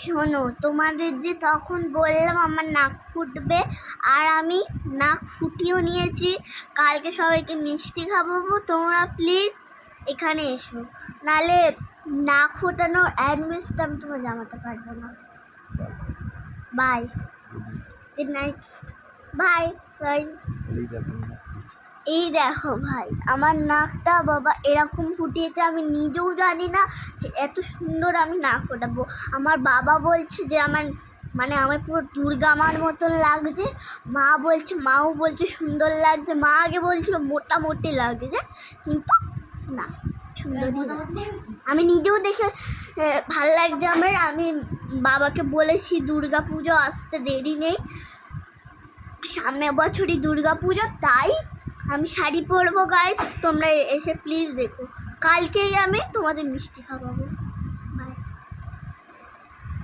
শোনো, তোমাদের যে তখন বললাম আমার নাক ফুটবে, আর আমি নাক ফুটিয়েও নিয়েছি। কালকে সবাইকে মিষ্টি খাওয়াবো, তোমরা প্লিজ এখানে এসো, নালে নাক ফোটানোর অ্যাডমিসটা আমি তোমার জানাতে পারবো না। Bye, good night, bye guys. এই দেখো ভাই, আমার নাকটা বাবা এরকম ফুটিয়েছে, আমি নিজেও জানি না যে এত সুন্দর আমি নাক ফোটাবো। আমার বাবা বলছে যে আমার আমার পুরো দুর্গা মার মতন লাগছে, মাও বলছে সুন্দর লাগছে। মা আগে বলছিল মোটামুটি লাগছে, কিন্তু না, সুন্দরই লাগছে। আমি নিজেও দেখে ভালো লাগছে আমার। আমি বাবাকে বলেছি দুর্গা পুজো আসতে দেরি নেই, সামনের বছরই দুর্গা পুজো, তাই আমি শাড়ি পরবো গাইস। তোমরা এসে প্লিজ দেখো, কালকেই আমি তোমাদের মিষ্টি খাওয়াবো।